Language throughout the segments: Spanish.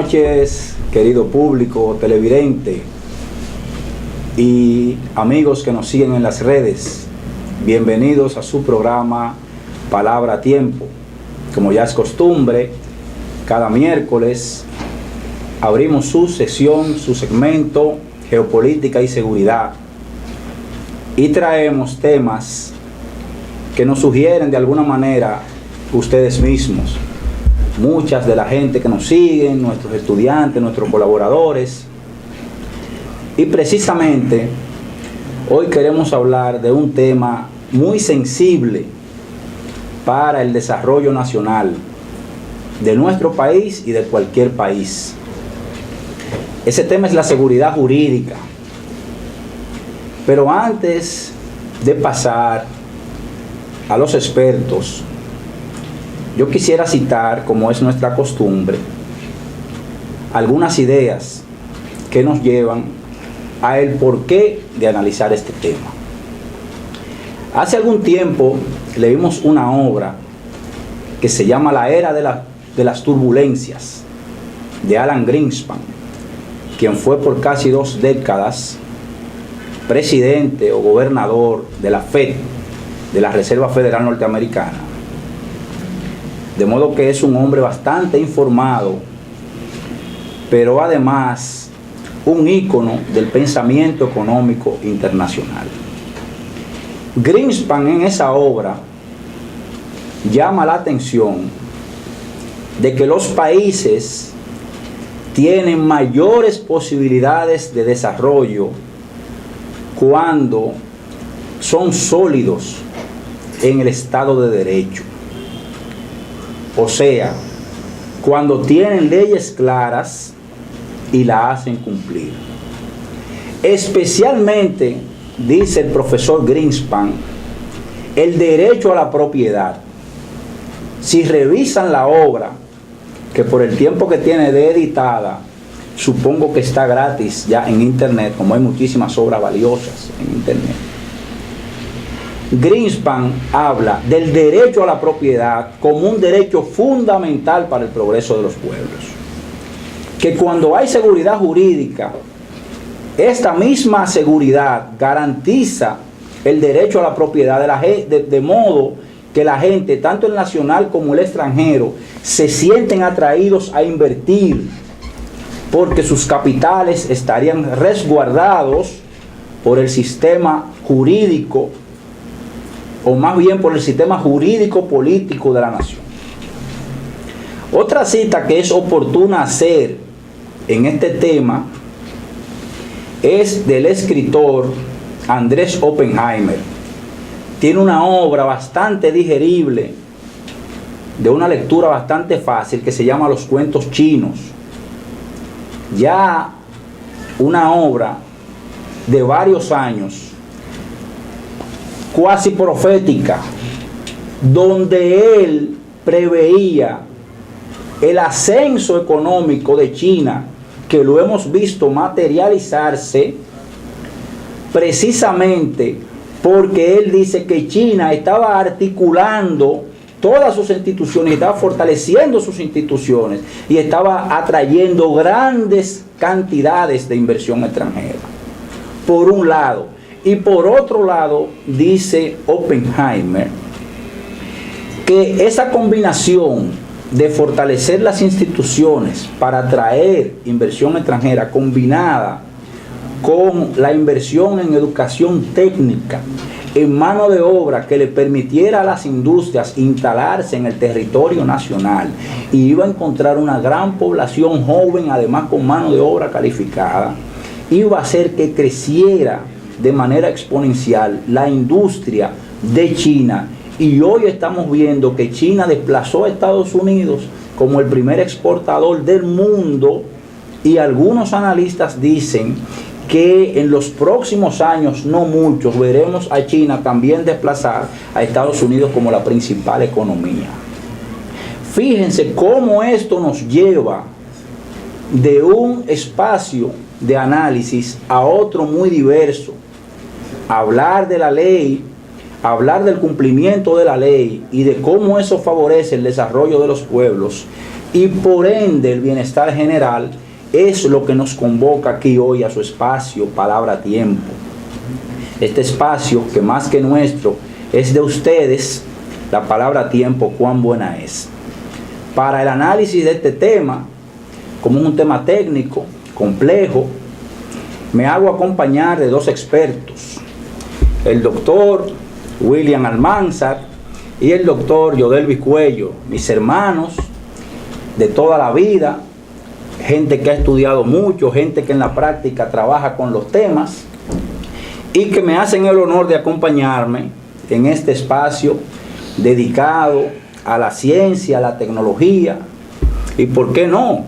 noches, querido público televidente y amigos que nos siguen en las redes. Bienvenidos a su programa Palabra a Tiempo. Como ya es costumbre, cada miércoles abrimos su sesión, su segmento Geopolítica y Seguridad, y traemos temas que nos sugieren de alguna manera ustedes mismos. Muchas de la gente que nos siguen, nuestros estudiantes, nuestros colaboradores. Y precisamente hoy queremos hablar de un tema muy sensible para el desarrollo nacional de nuestro país y de cualquier país. Ese tema es la seguridad jurídica. Pero antes de pasar a los expertos, yo quisiera citar, como es nuestra costumbre, algunas ideas que nos llevan a el porqué de analizar este tema. Hace algún tiempo leímos una obra que se llama La Era de las Turbulencias, de Alan Greenspan, quien fue por casi 2 décadas presidente o gobernador de la FED, de la Reserva Federal Norteamericana. De modo que es un hombre bastante informado, pero además un ícono del pensamiento económico internacional. Greenspan en esa obra llama la atención de que los países tienen mayores posibilidades de desarrollo cuando son sólidos en el Estado de Derecho. O sea, cuando tienen leyes claras y la hacen cumplir. Especialmente, dice el profesor Greenspan, el derecho a la propiedad. Si revisan la obra, que por el tiempo que tiene de editada, supongo que está gratis ya en internet, como hay muchísimas obras valiosas en internet. Greenspan habla del derecho a la propiedad como un derecho fundamental para el progreso de los pueblos. Que cuando hay seguridad jurídica, esta misma seguridad garantiza el derecho a la propiedad de modo que la gente, tanto el nacional como el extranjero, se sienten atraídos a invertir, porque sus capitales estarían resguardados por el sistema jurídico, o más bien por el sistema jurídico político de la nación. Otra cita que es oportuna hacer en este tema es del escritor Andrés Oppenheimer. Tiene una obra bastante digerible, de una lectura bastante fácil, que se llama Los Cuentos Chinos. Ya una obra de varios años, cuasi profética, donde él preveía el ascenso económico de China, que lo hemos visto materializarse precisamente porque él dice que China estaba articulando todas sus instituciones, estaba fortaleciendo sus instituciones y estaba atrayendo grandes cantidades de inversión extranjera, por un lado. Y por otro lado, dice Oppenheimer, que esa combinación de fortalecer las instituciones para atraer inversión extranjera, combinada con la inversión en educación técnica, en mano de obra que le permitiera a las industrias instalarse en el territorio nacional, y iba a encontrar una gran población joven, además con mano de obra calificada, iba a hacer que creciera de manera exponencial la industria de China. Y hoy estamos viendo que China desplazó a Estados Unidos como el primer exportador del mundo, y algunos analistas dicen que en los próximos años, no muchos, veremos a China también desplazar a Estados Unidos como la principal economía. Fíjense cómo esto nos lleva de un espacio de análisis a otro muy diverso. Hablar de la ley, hablar del cumplimiento de la ley y de cómo eso favorece el desarrollo de los pueblos, y por ende el bienestar general es lo que nos convoca aquí hoy a su espacio Palabra Tiempo. Este espacio que más que nuestro es de ustedes, la palabra tiempo, cuán buena es. Para el análisis de este tema, como es un tema técnico, complejo, me hago acompañar de dos expertos, el doctor William Almanzar y el doctor Yodelvis Cuello, mis hermanos de toda la vida, gente que ha estudiado mucho, gente que en la práctica trabaja con los temas y que me hacen el honor de acompañarme en este espacio dedicado a la ciencia, a la tecnología y, ¿por qué no?,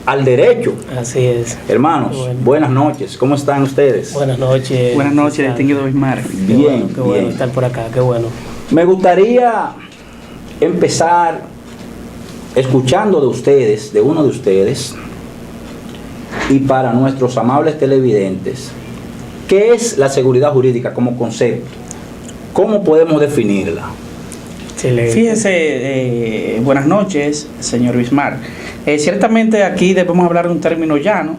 al derecho. Así es. Hermanos, bueno, buenas noches. ¿Cómo están ustedes? Buenas noches. Buenas noches, distinguido Bismar. Bien, qué bueno estar por acá, qué bueno. Me gustaría empezar escuchando de ustedes, de uno de ustedes, y para nuestros amables televidentes, ¿qué es la seguridad jurídica como concepto? ¿Cómo podemos definirla? Excelente. Fíjese, buenas noches, señor Bismar. Ciertamente aquí debemos hablar de un término llano,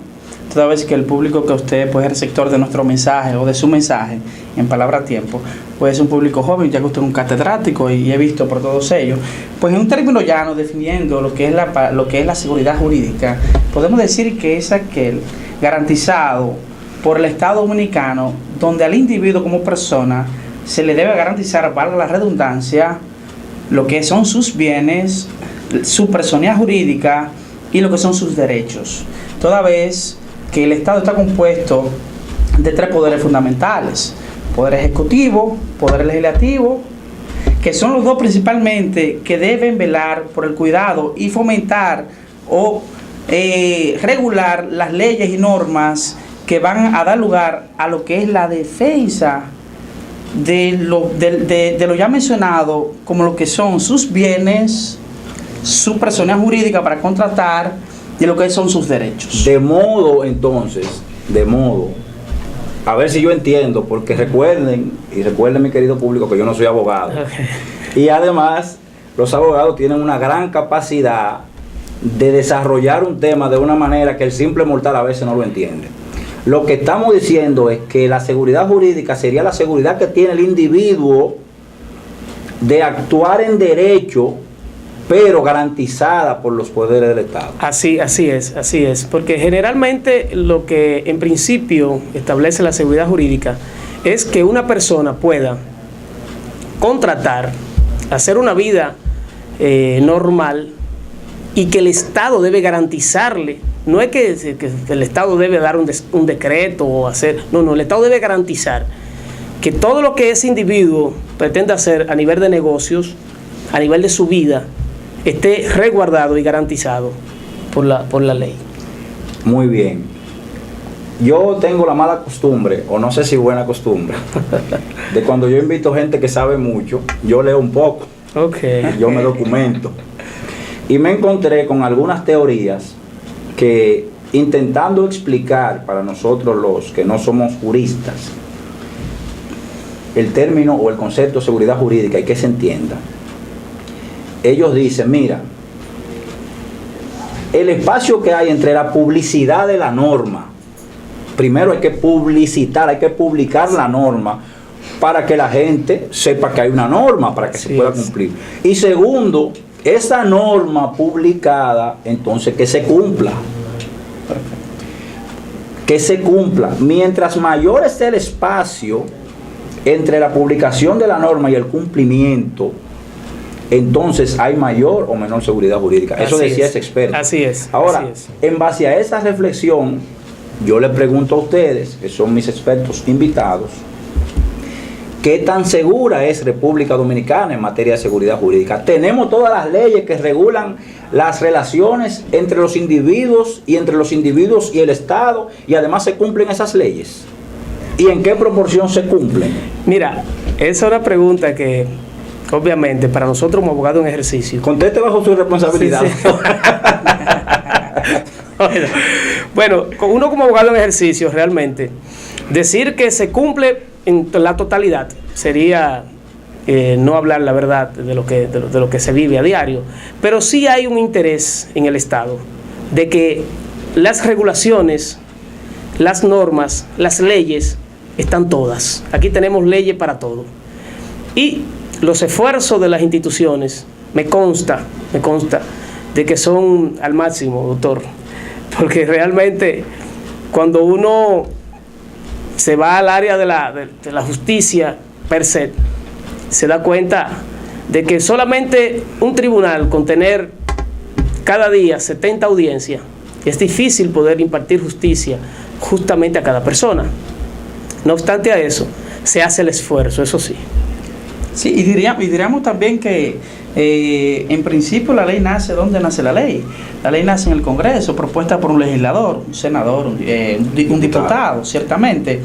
toda vez que el público que usted puede ser receptor de nuestro mensaje o de su mensaje en Palabra Tiempo, puede ser un público joven, ya que usted es un catedrático y he visto por todos ellos. Pues en un término llano, definiendo lo que es la seguridad jurídica, podemos decir que es aquel garantizado por el Estado Dominicano, donde al individuo como persona se le debe garantizar, valga la redundancia, lo que son sus bienes, su personalidad jurídica y lo que son sus derechos. Toda vez que el Estado está compuesto de tres poderes fundamentales: poder ejecutivo, poder legislativo, que son los dos principalmente que deben velar por el cuidado y fomentar o regular las leyes y normas que van a dar lugar a lo que es la defensa de lo ya mencionado, como lo que son sus bienes, su personalidad jurídica para contratar y lo que son sus derechos. De modo, entonces, a ver si yo entiendo, porque recuerden mi querido público, que yo no soy abogado. Okay. Y además, los abogados tienen una gran capacidad de desarrollar un tema de una manera que el simple mortal a veces no lo entiende. Lo que estamos diciendo es que la seguridad jurídica sería la seguridad que tiene el individuo de actuar en derecho, pero garantizada por los poderes del Estado. Así es, porque generalmente lo que en principio establece la seguridad jurídica es que una persona pueda contratar, hacer una vida normal, y que el Estado debe garantizarle. No es que el Estado debe dar un decreto o hacer, no, el Estado debe garantizar que todo lo que ese individuo pretende hacer a nivel de negocios, a nivel de su vida, esté resguardado y garantizado por la ley. Muy bien. Yo tengo la mala costumbre, o no sé si buena costumbre, de cuando yo invito gente que sabe mucho, yo leo un poco. Okay. Yo me documento. Y me encontré con algunas teorías que, intentando explicar para nosotros los que no somos juristas el término o el concepto de seguridad jurídica y que se entienda, ellos dicen, mira, el espacio que hay entre la publicidad de la norma, primero hay que publicitar, hay que publicar la norma para que la gente sepa que hay una norma, para que se pueda cumplir. Y segundo, esa norma publicada, entonces que se cumpla. Que se cumpla. Mientras mayor esté el espacio entre la publicación de la norma y el cumplimiento, entonces hay mayor o menor seguridad jurídica. Eso decía ese experto. Así es. Ahora, en base a esa reflexión, yo les pregunto a ustedes, que son mis expertos invitados, ¿qué tan segura es República Dominicana en materia de seguridad jurídica? Tenemos todas las leyes que regulan las relaciones entre los individuos y entre los individuos y el Estado, y además se cumplen esas leyes. ¿Y en qué proporción se cumplen? Mira, esa es una pregunta que, obviamente, para nosotros como abogados en ejercicio... Conteste bajo su responsabilidad. Sí. Bueno, uno como abogado en ejercicio, realmente, decir que se cumple en la totalidad sería no hablar la verdad de lo que se vive a diario, pero sí hay un interés en el Estado de que las regulaciones, las normas, las leyes están todas. Aquí tenemos leyes para todo. Y los esfuerzos de las instituciones, me consta de que son al máximo, doctor, porque realmente cuando uno se va al área de la justicia per se, se da cuenta de que solamente un tribunal con tener cada día 70 audiencias, es difícil poder impartir justicia justamente a cada persona. No obstante a eso, se hace el esfuerzo, eso sí. Sí, y diríamos también que en principio la ley nace donde nace la ley. La ley nace en el Congreso, propuesta por un legislador, un senador, un diputado, ciertamente.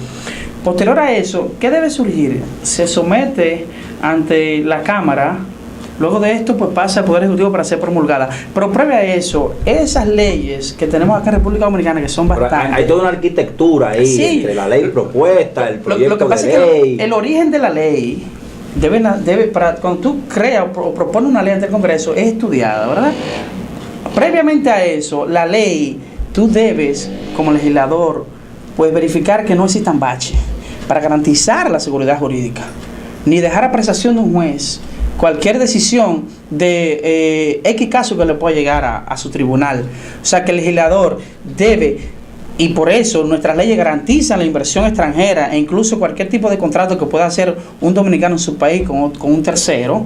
Posterior a eso, ¿qué debe surgir? Se somete ante la Cámara, luego de esto pues pasa al Poder Ejecutivo para ser promulgada. Pero previo a eso, esas leyes que tenemos acá en República Dominicana, que son bastantes... Hay toda una arquitectura ahí, sí, entre la ley propuesta, el proyecto lo que pasa de es ley. Que el origen de la ley cuando tú creas o propones una ley ante el Congreso, es estudiada, ¿verdad? Previamente a eso, la ley, tú debes, como legislador, pues verificar que no existan baches para garantizar la seguridad jurídica, ni dejar apreciación de un juez cualquier decisión de X caso que le pueda llegar a su tribunal. O sea, que el legislador debe, y por eso nuestras leyes garantizan la inversión extranjera e incluso cualquier tipo de contrato que pueda hacer un dominicano en su país con un tercero.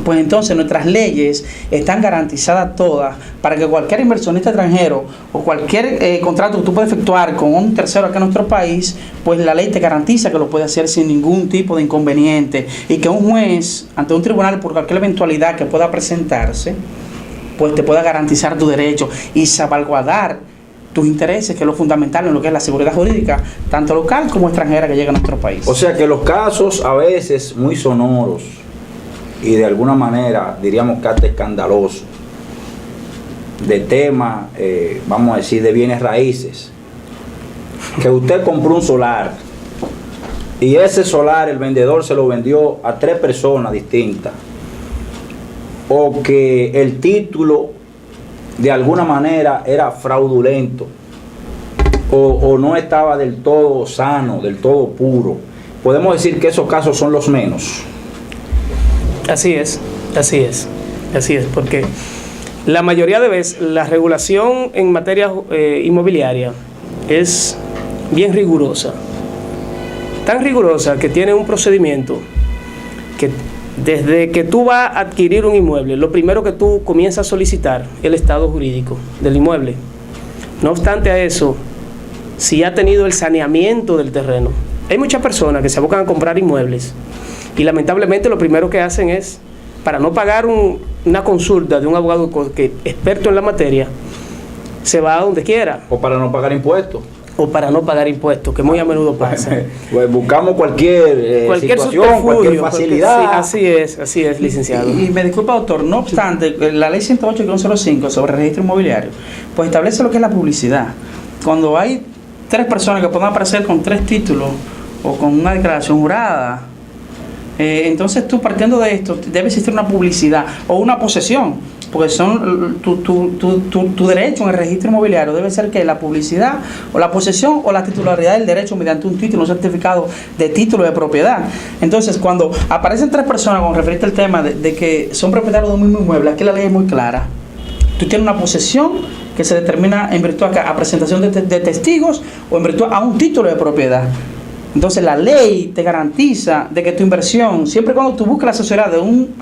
Pues entonces nuestras leyes están garantizadas todas para que cualquier inversionista extranjero o cualquier contrato que tú puedas efectuar con un tercero acá en nuestro país, pues la ley te garantiza que lo puede hacer sin ningún tipo de inconveniente, y que un juez ante un tribunal por cualquier eventualidad que pueda presentarse, pues te pueda garantizar tu derecho y salvaguardar tus intereses, que es lo fundamental en lo que es la seguridad jurídica, tanto local como extranjera que llega a nuestro país. O sea que los casos a veces muy sonoros y de alguna manera diríamos que hasta escandalosos de temas, vamos a decir, de bienes raíces, que usted compró un solar y ese solar el vendedor se lo vendió a 3 personas distintas, o que el título de alguna manera era fraudulento o no estaba del todo sano, del todo puro, podemos decir que esos casos son los menos. Así es, porque la mayoría de veces la regulación en materia inmobiliaria es bien rigurosa, tan rigurosa que tiene un procedimiento que desde que tú vas a adquirir un inmueble, lo primero que tú comienzas a solicitar es el estado jurídico del inmueble. No obstante a eso, si ha tenido el saneamiento del terreno, hay muchas personas que se abocan a comprar inmuebles y lamentablemente lo primero que hacen es, para no pagar una consulta de un abogado que experto en la materia, se va a donde quiera. O para no pagar impuestos. Que muy a menudo pasa. Pues buscamos cualquier situación, cualquier facilidad. Sí, así es, licenciado. Y me disculpa, doctor, no obstante, la ley 108-105 sobre el registro inmobiliario, pues establece lo que es la publicidad. Cuando hay 3 personas que puedan aparecer con 3 títulos o con una declaración jurada, entonces tú, partiendo de esto, debe existir una publicidad o una posesión, porque son tu derecho en el registro inmobiliario debe ser que la publicidad o la posesión o la titularidad del derecho mediante un título, un certificado de título de propiedad. Entonces, cuando aparecen 3 personas con referirte al tema de que son propietarios de un mismo inmueble, aquí la ley es muy clara. Tú tienes una posesión que se determina en virtud a presentación de testigos o en virtud a un título de propiedad. Entonces la ley te garantiza de que tu inversión, siempre cuando tú buscas la asesoría de un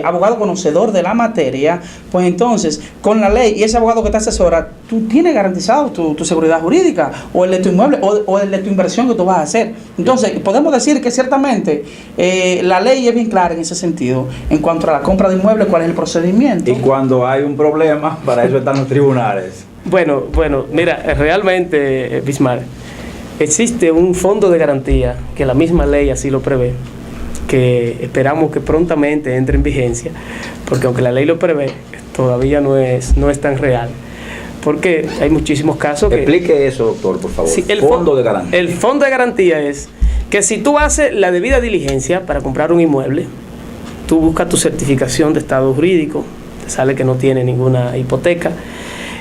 abogado conocedor de la materia, pues entonces con la ley y ese abogado que te asesora, tú tienes garantizado tu seguridad jurídica, o el de tu inmueble o el de tu inversión que tú vas a hacer. Entonces podemos decir que ciertamente la ley es bien clara en ese sentido en cuanto a la compra de inmuebles, cuál es el procedimiento. Y cuando hay un problema, para eso están los tribunales. Bueno, mira, realmente, Bismarck, existe un fondo de garantía que la misma ley así lo prevé, que esperamos que prontamente entre en vigencia, porque aunque la ley lo prevé, todavía no es tan real, porque hay muchísimos casos que... Explique eso, doctor, por favor. Sí, fondo de garantía. El fondo de garantía es que si tú haces la debida diligencia para comprar un inmueble, tú buscas tu certificación de estado jurídico, te sale que no tiene ninguna hipoteca,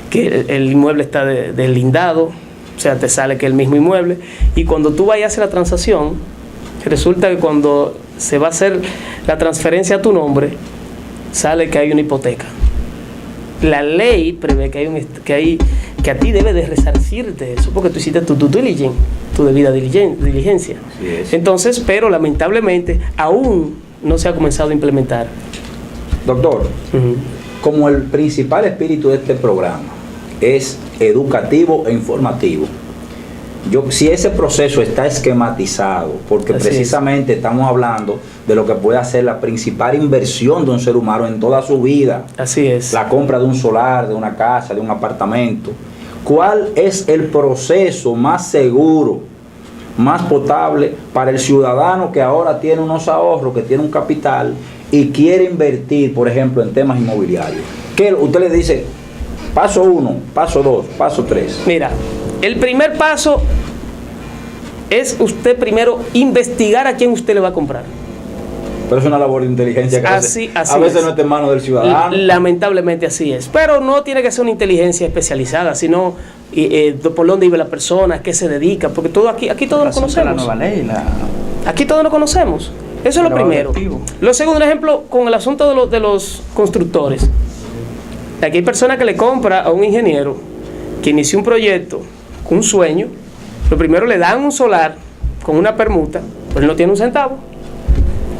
que el inmueble está deslindado, o sea, te sale que es el mismo inmueble, y cuando tú vayas a hacer la transacción, resulta que cuando se va a hacer la transferencia a tu nombre, sale que hay una hipoteca. La ley prevé que a ti debe de resarcirte eso, porque tú hiciste tu due diligence, tu debida diligencia. Entonces, pero lamentablemente aún no se ha comenzado a implementar. Doctor, como el principal espíritu de este programa es educativo e informativo, si ese proceso está esquematizado, porque Así precisamente estamos hablando de lo que puede hacer la principal inversión de un ser humano en toda su vida. Así es. La compra de un solar, de una casa, de un apartamento. ¿Cuál es el proceso más seguro, más potable para el ciudadano que ahora tiene unos ahorros, que tiene un capital y quiere invertir, por ejemplo, en temas inmobiliarios? ¿Qué usted le dice? Paso 1, paso 2, paso 3. Mira, el primer paso es usted primero investigar a quién usted le va a comprar. Pero es una labor de inteligencia que Así a veces no está en manos del ciudadano. Lamentablemente así es. Pero no tiene que ser una inteligencia especializada, sino por dónde vive la persona, a qué se dedica, porque todo aquí todos lo conocemos. La nueva ley, Aquí todos lo conocemos. Eso es lo primero. Objetivo. Lo segundo, un ejemplo, con el asunto de los constructores. Aquí hay personas que le compran a un ingeniero que inició un proyecto con un sueño. Lo primero le dan un solar con una permuta, pero él no tiene un centavo.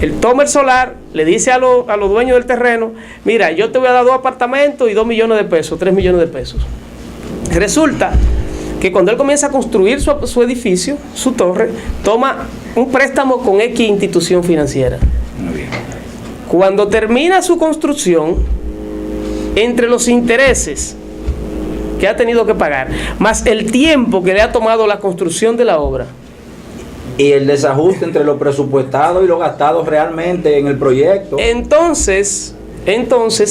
Él toma el solar, le dice a los dueños del terreno: mira, yo te voy a dar 2 apartamentos y 2 millones de pesos, 3 millones de pesos. Resulta que cuando él comienza a construir su edificio, su torre, toma un préstamo con X institución financiera. Muy bien. Cuando termina su construcción, entre los intereses que ha tenido que pagar, más el tiempo que le ha tomado la construcción de la obra, Y el desajuste entre lo presupuestado y lo gastado realmente en el proyecto. entonces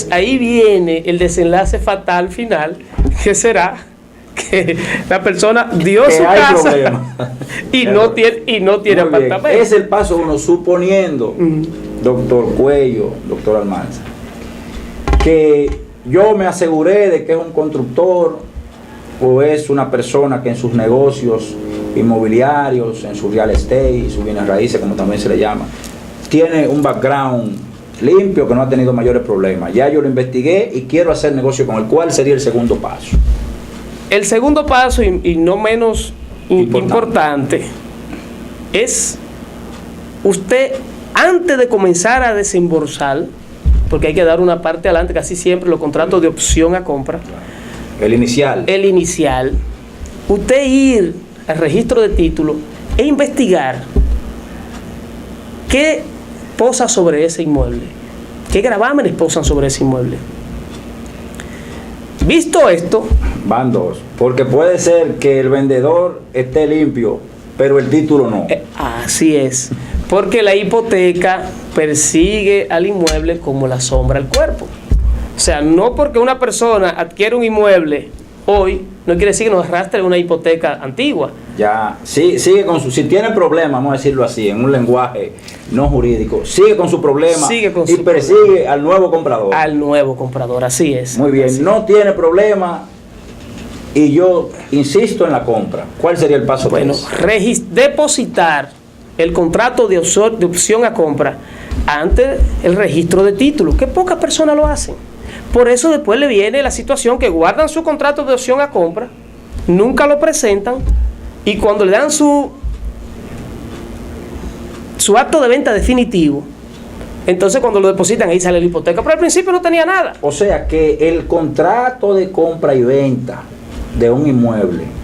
ahí viene el desenlace fatal final, que será que la persona dio Que su hay casa problema. y no tiene Muy bien. apartamento. Es el paso 1, suponiendo, doctor Cuello, doctor Almanza, que yo me aseguré de que es un constructor o es una persona que en sus negocios inmobiliarios, en su real estate, sus bienes raíces, como también se le llama, tiene un background limpio, que no ha tenido mayores problemas. Ya yo lo investigué y quiero hacer negocio con él. ¿Cuál sería el segundo paso? El segundo paso, y no menos importante, es usted, antes de comenzar a desembolsar, porque hay que dar una parte adelante, casi siempre los contratos de opción a compra, El inicial. usted ir al registro de título e investigar qué posa sobre ese inmueble, qué gravámenes posan sobre ese inmueble. Visto esto, Van 2, porque puede ser que el vendedor esté limpio, pero el título no. así es, porque la hipoteca persigue al inmueble como la sombra al cuerpo. O sea, no porque una persona adquiere un inmueble hoy, no quiere decir que nos arrastre una hipoteca antigua. Ya, sí, sigue con si tiene problema, vamos a decirlo así, en un lenguaje no jurídico, sigue con su problema y persigue al nuevo comprador. Al nuevo comprador, así es. Muy bien, no tiene problema y yo insisto en la compra. ¿Cuál sería el paso 3? Bueno, depositar el contrato de opción a compra ante el registro de títulos, que pocas personas lo hacen. Por eso después le viene la situación que guardan su contrato de opción a compra, nunca lo presentan, y cuando le dan su acto de venta definitivo, entonces cuando lo depositan ahí sale la hipoteca, pero al principio no tenía nada. O sea que el contrato de compra y venta de un inmueble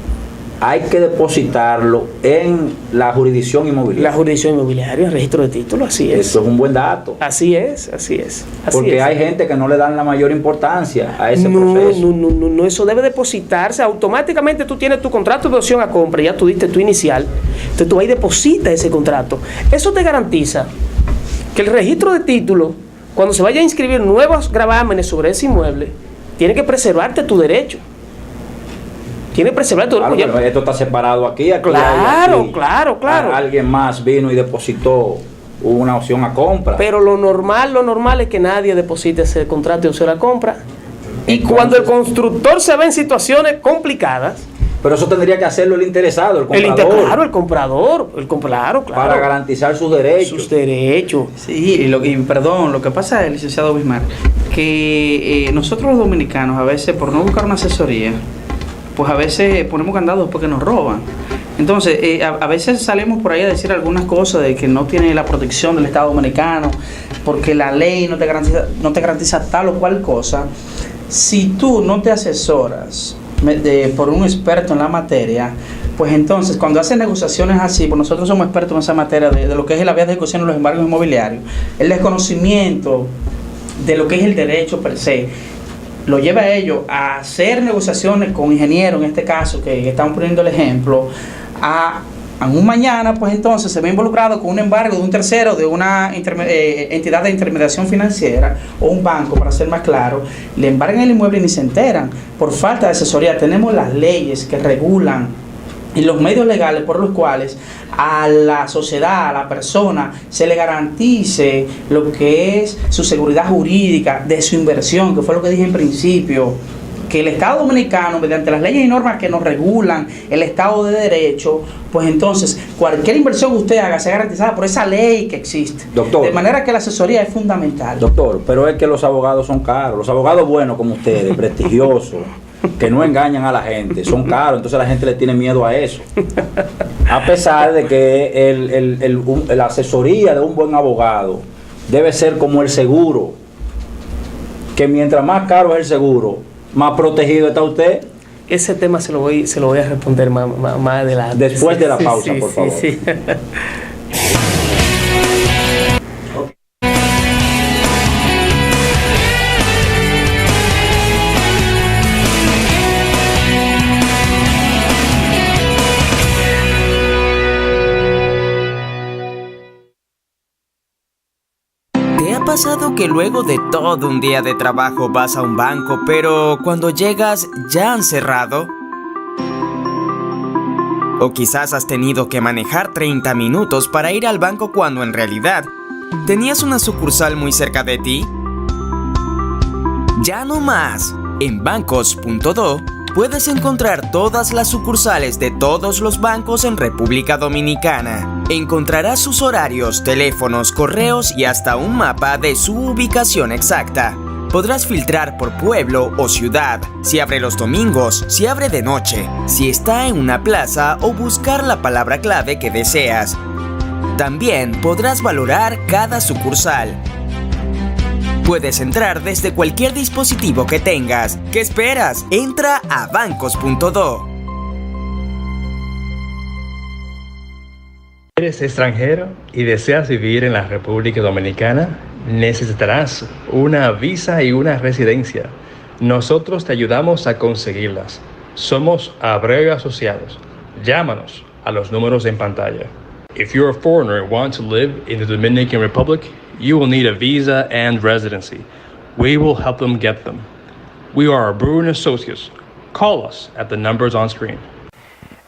hay que depositarlo en la jurisdicción inmobiliaria. La jurisdicción inmobiliaria, el registro de títulos, así es. Eso es un buen dato. Así es. Porque hay gente que no le dan la mayor importancia a ese proceso. No, eso debe depositarse. Automáticamente tú tienes tu contrato de opción a compra, ya tú diste tu inicial, entonces tú ahí depositas ese contrato. Eso te garantiza que el registro de títulos, cuando se vaya a inscribir nuevos gravámenes sobre ese inmueble, tiene que preservarte tu derecho. Tiene que preservar todo el Claro, proyecto. esto está separado aquí. Claro, claro. Alguien más vino y depositó una opción a compra. Pero lo normal es que nadie deposite ese contrato y use la compra. Y Entonces, cuando el constructor se ve en situaciones complicadas, pero eso tendría que hacerlo el interesado, el comprador. claro, el comprador, claro. Para garantizar sus derechos. Sus derechos. Sí, perdón, lo que pasa es, licenciado Bismarck, que nosotros los dominicanos a veces, por no buscar una asesoría, pues a veces ponemos candados porque nos roban. Entonces, a veces salimos por ahí a decir algunas cosas de que no tiene la protección del Estado dominicano, porque la ley no te garantiza tal o cual cosa. Si tú no te asesoras por un experto en la materia, pues entonces cuando hacen negociaciones así, pues nosotros somos expertos en esa materia de lo que es la vía de ejecución en los embargos inmobiliarios, el desconocimiento de lo que es el derecho per se, lo lleva a ellos a hacer negociaciones con ingenieros, en este caso, que estamos poniendo el ejemplo, a un mañana, pues entonces se ve involucrado con un embargo de un tercero, de una entidad de intermediación financiera o un banco, para ser más claro, le embargan el inmueble y ni se enteran por falta de asesoría. Tenemos las leyes que regulan y los medios legales por los cuales a la sociedad, a la persona, se le garantice lo que es su seguridad jurídica de su inversión, que fue lo que dije en principio, que el Estado dominicano, mediante las leyes y normas que nos regulan el Estado de Derecho, pues entonces cualquier inversión que usted haga sea garantizada por esa ley que existe. Doctor, de manera que la asesoría es fundamental. Doctor, pero es que los abogados son caros. Los abogados buenos como ustedes, prestigiosos, que no engañan a la gente, son caros. Entonces la gente le tiene miedo a eso. A pesar de que la asesoría de un buen abogado debe ser como el seguro, que mientras más caro es el seguro, más protegido está usted. Ese tema se lo voy a responder más adelante. Después de la pausa, por favor. Sí. ¿Te ha pasado que luego de todo un día de trabajo vas a un banco, pero cuando llegas ya han cerrado? O quizás has tenido que manejar 30 minutos para ir al banco cuando en realidad tenías una sucursal muy cerca de ti. Ya no más. En bancos.do puedes encontrar todas las sucursales de todos los bancos en República Dominicana. Encontrarás sus horarios, teléfonos, correos y hasta un mapa de su ubicación exacta. Podrás filtrar por pueblo o ciudad, si abre los domingos, si abre de noche, si está en una plaza o buscar la palabra clave que deseas. También podrás valorar cada sucursal. Puedes entrar desde cualquier dispositivo que tengas. ¿Qué esperas? Entra a bancos.do. ¿Eres extranjero y deseas vivir en la República Dominicana? Necesitarás una visa y una residencia. Nosotros te ayudamos a conseguirlas. Somos Abreu Asociados. Llámanos a los números en pantalla. If you're a foreigner and want to live in the Dominican Republic, you will need a visa and residency. We will help them get them. We are Abreu Associates. Call us at the numbers on screen.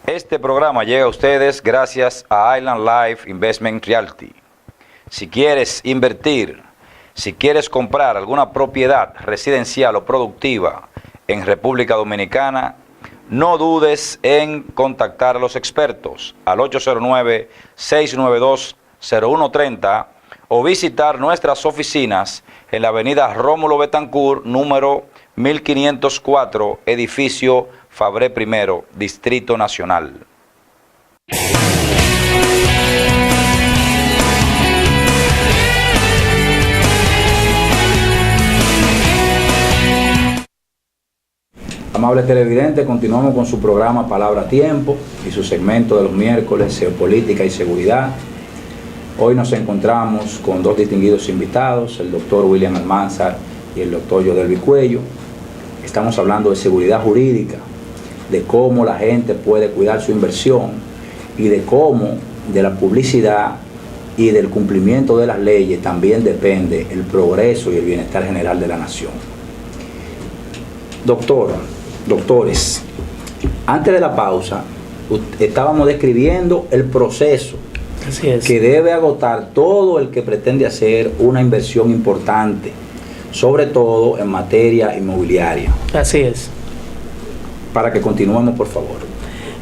Este programa llega a ustedes gracias a Island Life Investment Realty. Si quieres invertir, si quieres comprar alguna propiedad residencial o productiva en República Dominicana, no dudes en contactar a los expertos al 809-692-0130 o visitar nuestras oficinas en la avenida Rómulo Betancourt, número 1504, edificio Fabré I, Distrito Nacional. Amable televidente, continuamos con su programa Palabra a Tiempo y su segmento de los miércoles, Geopolítica y Seguridad. Hoy nos encontramos con dos distinguidos invitados, el doctor William Almanzar y el doctor Yodelvi Cuello. Estamos hablando de seguridad jurídica, de cómo la gente puede cuidar su inversión y de cómo de la publicidad y del cumplimiento de las leyes también depende el progreso y el bienestar general de la nación. Doctores, Antes de la pausa, estábamos describiendo el proceso Así es. que debe agotar todo el que pretende hacer una inversión importante, sobre todo en materia inmobiliaria. Así es. Para que continuemos, por favor.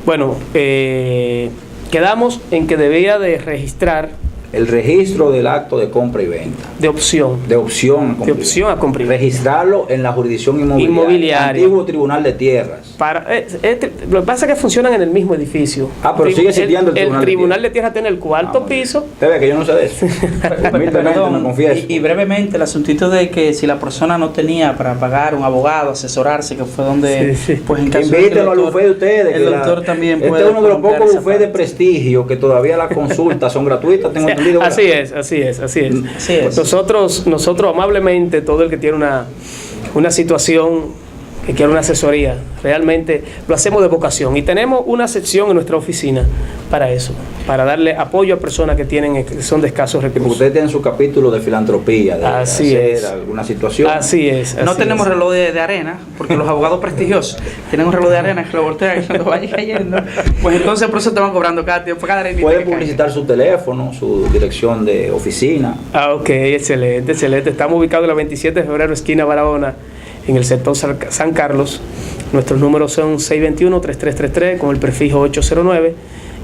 Bueno, quedamos en que debía de registrar El registro del acto de compra y venta. de opción. De opción a compra. De opción a compra y venta. Registrarlo en la jurisdicción inmobiliaria. Antiguo Tribunal de Tierras. Lo que pasa es que funcionan en el mismo edificio. Pero sigue existiendo el Tribunal de Tierras tiene el cuarto piso. Usted ve que yo no sé de eso. Humildemente me confieso. Y brevemente, el asuntito de que si la persona no tenía para pagar un abogado, asesorarse, que fue donde, pues en caso Invítenlo al bufé de ustedes. El doctor también puede. Este es uno de los pocos bufés de prestigio que todavía las consultas son gratuitas. Tengo entendido. Así es. Nosotros amablemente, todo el que tiene una situación que quiere una asesoría, realmente lo hacemos de vocación y tenemos una sección en nuestra oficina para eso, para darle apoyo a personas que son de escasos recursos. Usted tiene su capítulo de filantropía, de hacer alguna situación. Así es. No tenemos reloj de arena, porque los abogados prestigiosos tienen un reloj de arena que lo voltean cuando vaya cayendo. Pues entonces por eso te van cobrando cada tiempo. Puede publicitar su teléfono, su dirección de oficina. Ok, excelente. Estamos ubicados en la 27 de febrero, esquina Barahona, en el sector San Carlos. Nuestros números son 621-3333 con el prefijo 809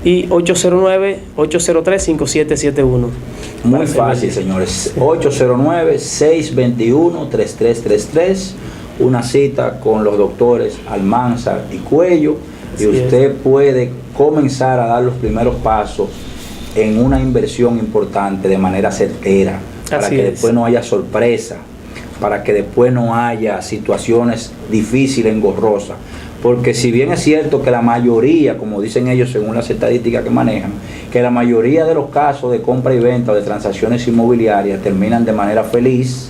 y 809-803-5771. Muy fácil, señores. 809-621-3333. Una cita con los doctores Almanzar y Cuello. Y usted puede comenzar a dar los primeros pasos en una inversión importante de manera certera. Para que después no haya sorpresa. Para que después no haya situaciones difíciles, engorrosas. Porque si bien es cierto que la mayoría, como dicen ellos según las estadísticas que manejan, que la mayoría de los casos de compra y venta o de transacciones inmobiliarias terminan de manera feliz,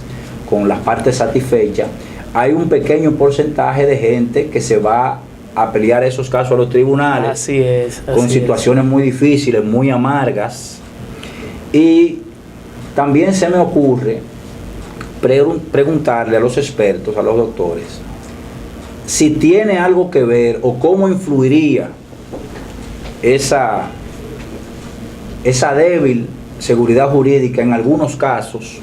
con las partes satisfechas, hay un pequeño porcentaje de gente que se va a pelear esos casos a los tribunales. Con situaciones muy difíciles, muy amargas. Y también se me ocurre preguntarle a los expertos, a los doctores, si tiene algo que ver o cómo influiría esa débil seguridad jurídica en algunos casos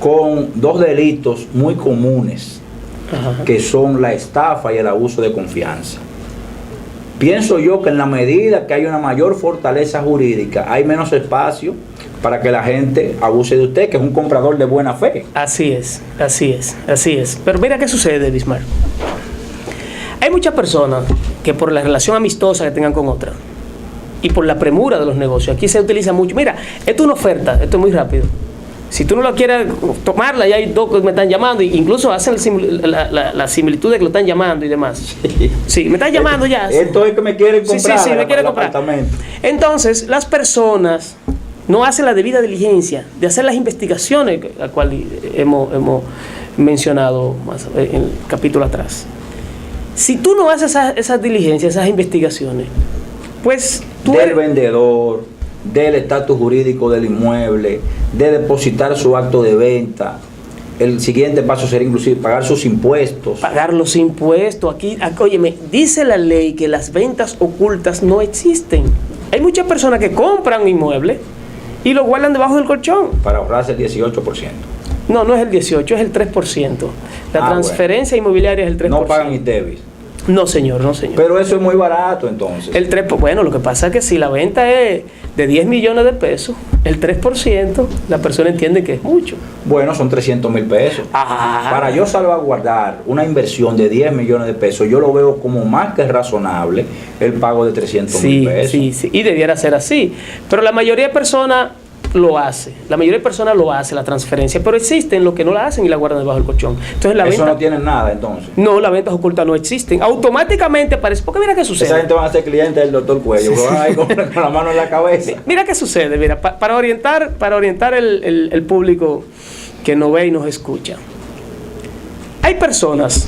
con dos delitos muy comunes, que son la estafa y el abuso de confianza. Pienso yo que en la medida que hay una mayor fortaleza jurídica, hay menos espacio para que la gente abuse de usted, que es un comprador de buena fe. Así es. Pero mira qué sucede, Bismar. Hay muchas personas que por la relación amistosa que tengan con otra y por la premura de los negocios, aquí se utiliza mucho. Mira, esto es una oferta, esto es muy rápido. Si tú no lo quieres tomarla, ya hay dos que me están llamando, e incluso hacen la similitud de que lo están llamando y demás. Sí, me están llamando ya. Esto es que me quieren comprar. Sí, me quieren comprar. Entonces, las personas no hacen la debida diligencia de hacer las investigaciones a cual hemos mencionado más en el capítulo atrás. Si tú no haces esas diligencias, esas investigaciones, pues tú del vendedor, del estatus jurídico del inmueble, de depositar su acto de venta. El siguiente paso sería inclusive pagar sus impuestos. Pagar los impuestos. Aquí, óyeme, dice la ley que las ventas ocultas no existen. Hay muchas personas que compran inmuebles y lo guardan debajo del colchón. Para ahorrarse el 18%. No es el 18%, es el 3%. La transferencia inmobiliaria es el 3%. No pagan ITEVIS. No, señor. Pero eso es muy barato, entonces. El 3%, bueno, lo que pasa es que si la venta es de 10 millones de pesos, el 3%, la persona entiende que es mucho. Bueno, son 300,000 pesos. Para yo salvaguardar una inversión de 10 millones de pesos, yo lo veo como más que razonable el pago de 300,000 pesos. Sí, y debiera ser así. Pero la mayoría de personas lo hace. La transferencia, pero existen los que no la hacen y la guardan debajo del colchón. Entonces la venta, no tienen nada, entonces. No, las ventas ocultas no existen. Automáticamente aparece. Porque mira qué sucede. Esa gente va a ser cliente del doctor Cuello. Lo van a ir con la mano en la cabeza. Mira qué sucede. Mira, para orientar el público que nos ve y nos escucha. Hay personas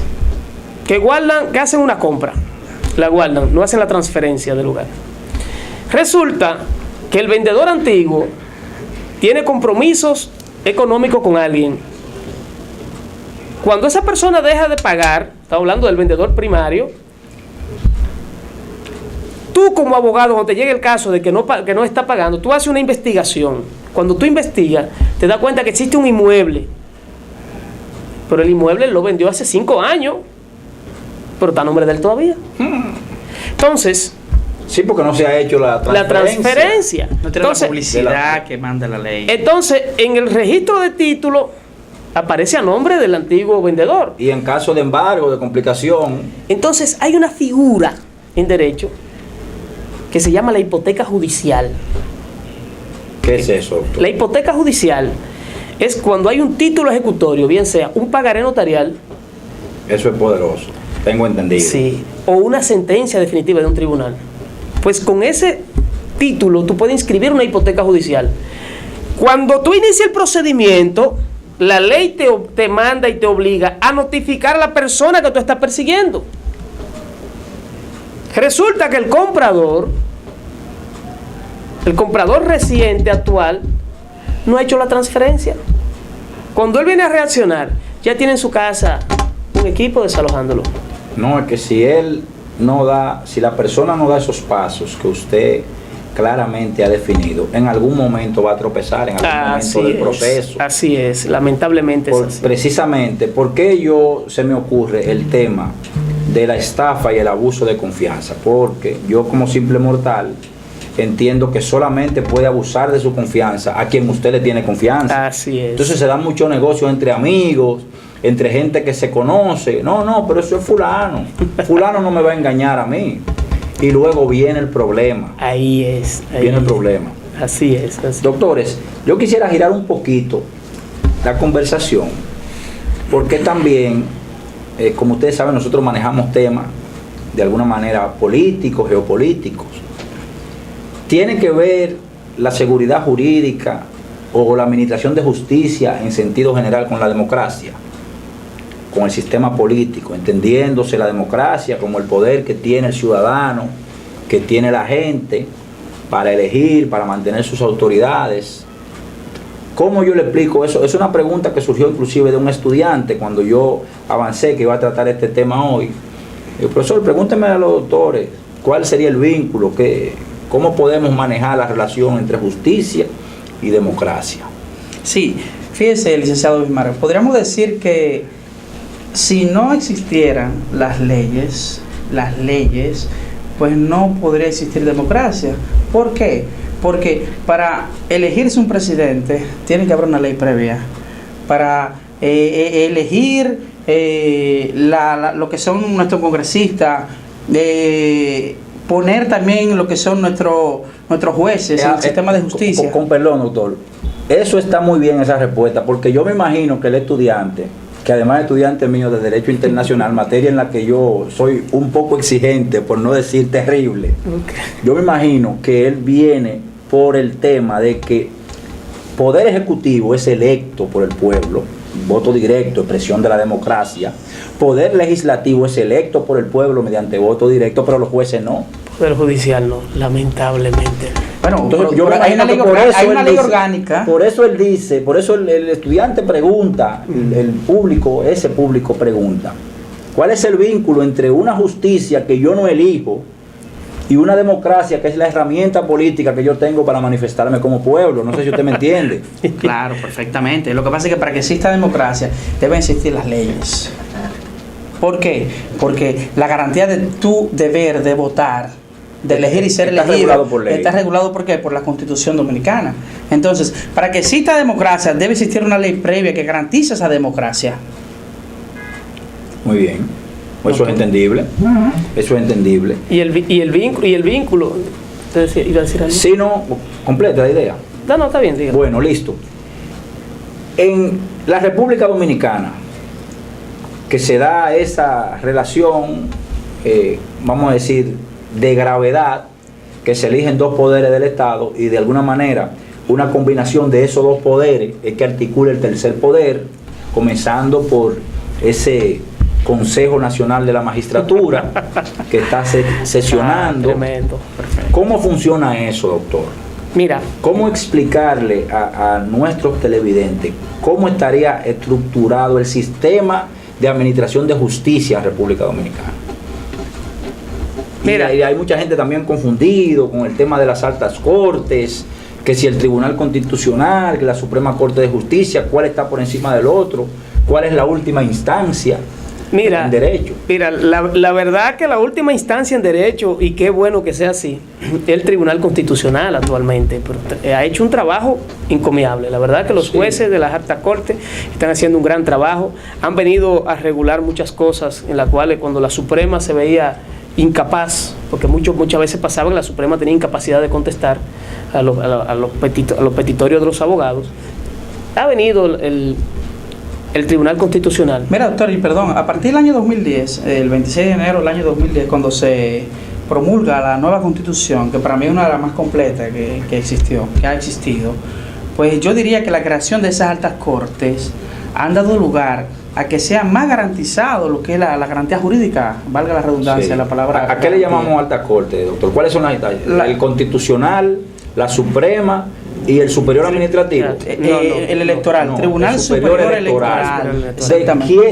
que hacen una compra, la guardan, no hacen la transferencia del lugar. Resulta que el vendedor antiguo tiene compromisos económicos con alguien. Cuando esa persona deja de pagar, estamos hablando del vendedor primario, tú como abogado, cuando te llegue el caso de que no está pagando, tú haces una investigación. Cuando tú investigas, te das cuenta que existe un inmueble. Pero el inmueble lo vendió hace 5 años. Pero está a nombre de él todavía. Entonces... Sí, porque no se ha hecho la transferencia. No tiene la publicidad que manda la ley. Entonces, en el registro de título aparece a nombre del antiguo vendedor. Y en caso de embargo, de complicación. Entonces, hay una figura en derecho que se llama la hipoteca judicial. ¿Qué es eso, doctor? La hipoteca judicial es cuando hay un título ejecutorio, bien sea un pagaré notarial. Eso es poderoso, tengo entendido. Sí, o una sentencia definitiva de un tribunal. Pues con ese título tú puedes inscribir una hipoteca judicial. Cuando tú inicias el procedimiento, la ley te manda y te obliga a notificar a la persona que tú estás persiguiendo. Resulta que el comprador reciente, actual, no ha hecho la transferencia. Cuando él viene a reaccionar, ya tiene en su casa un equipo desalojándolo. No, es que si la persona no da esos pasos que usted claramente ha definido, en algún momento va a tropezar, en algún momento del proceso. Así es, lamentablemente es así. Precisamente, ¿por qué se me ocurre el tema de la estafa y el abuso de confianza? Porque yo, como simple mortal, entiendo que solamente puede abusar de su confianza a quien usted le tiene confianza. Así es. Entonces se dan muchos negocios entre amigos, entre gente que se conoce. No, pero eso es fulano. Fulano no me va a engañar a mí. Y luego viene el problema. Viene el problema. Así es. Doctores, yo quisiera girar un poquito la conversación, porque también, como ustedes saben, nosotros manejamos temas de alguna manera políticos, geopolíticos. ¿Tiene que ver la seguridad jurídica o la administración de justicia en sentido general con la democracia, con el sistema político, entendiéndose la democracia como el poder que tiene el ciudadano, que tiene la gente para elegir, para mantener sus autoridades? ¿Cómo yo le explico eso? Es una pregunta que surgió inclusive de un estudiante cuando yo avancé que iba a tratar este tema hoy. El profesor, pregúnteme a los doctores, ¿cuál sería el vínculo? ¿Cómo podemos manejar la relación entre justicia y democracia? Sí, fíjese, licenciado Bismarck, podríamos decir que si no existieran las leyes, pues no podría existir democracia. ¿Por qué? Porque para elegirse un presidente tiene que haber una ley previa. Para elegir lo que son nuestros congresistas, poner también lo que son nuestros jueces en el sistema de justicia. Con perdón, doctor, eso está muy bien, esa respuesta, porque yo me imagino que el estudiante, que además es estudiante mío de Derecho Internacional, materia en la que yo soy un poco exigente, por no decir terrible, yo me imagino que él viene por el tema de que poder ejecutivo es electo por el pueblo, voto directo, expresión de la democracia. Poder legislativo es electo por el pueblo mediante voto directo, pero los jueces no. Poder judicial no, lamentablemente. Bueno, entonces, yo hay una ley orgánica. Por eso él dice, por eso el estudiante pregunta, el público, ese público pregunta, ¿cuál es el vínculo entre una justicia que yo no elijo y una democracia que es la herramienta política que yo tengo para manifestarme como pueblo? No sé si usted me entiende. Claro, perfectamente. Lo que pasa es que para que exista democracia deben existir las leyes. ¿Por qué? Porque la garantía de tu deber de votar, de elegir y ser elegido, regulado por ley. Está regulado ¿por qué? Por la Constitución Dominicana. Entonces, para que exista democracia debe existir una ley previa que garantice esa democracia. Muy bien. Eso es entendible. Eso es entendible. ¿Y el vínculo? ¿Usted iba a decir algo? Sí, no, completa la idea. No, está bien, dígame. Bueno, listo. En la República Dominicana, que se da esa relación, vamos a decir, de gravedad, que se eligen dos poderes del Estado y de alguna manera una combinación de esos dos poderes es que articula el tercer poder, comenzando por ese Consejo Nacional de la Magistratura que está sesionando. Tremendo. Perfecto. ¿Cómo funciona eso, doctor? Mira, ¿cómo explicarle a nuestros televidentes cómo estaría estructurado el sistema de administración de justicia en República Dominicana? Mira, y hay mucha gente también confundido con el tema de las altas cortes, que si el Tribunal Constitucional, que la Suprema Corte de Justicia, cuál está por encima del otro, cuál es la última instancia en derecho. Mira, la verdad que la última instancia en derecho, y qué bueno que sea así, es el Tribunal Constitucional actualmente, pero ha hecho un trabajo encomiable. La verdad que los jueces de las altas cortes están haciendo un gran trabajo, han venido a regular muchas cosas en las cuales cuando la Suprema se veía incapaz, porque muchas veces pasaba que la Suprema tenía incapacidad de contestar a los petitorios de los abogados, ha venido el Tribunal Constitucional. Mira, doctor, y perdón, a partir del año 2010, el 26 de enero del año 2010, cuando se promulga la nueva Constitución, que para mí es una de las más completas que ha existido, pues yo diría que la creación de esas altas cortes han dado lugar a que sea más garantizado lo que es la garantía jurídica, valga la redundancia de la palabra. ¿A qué le llamamos alta corte, doctor? ¿Cuáles son las detalles? El Constitucional, la Suprema y el Superior Administrativo. El electoral, Tribunal Superior Electoral.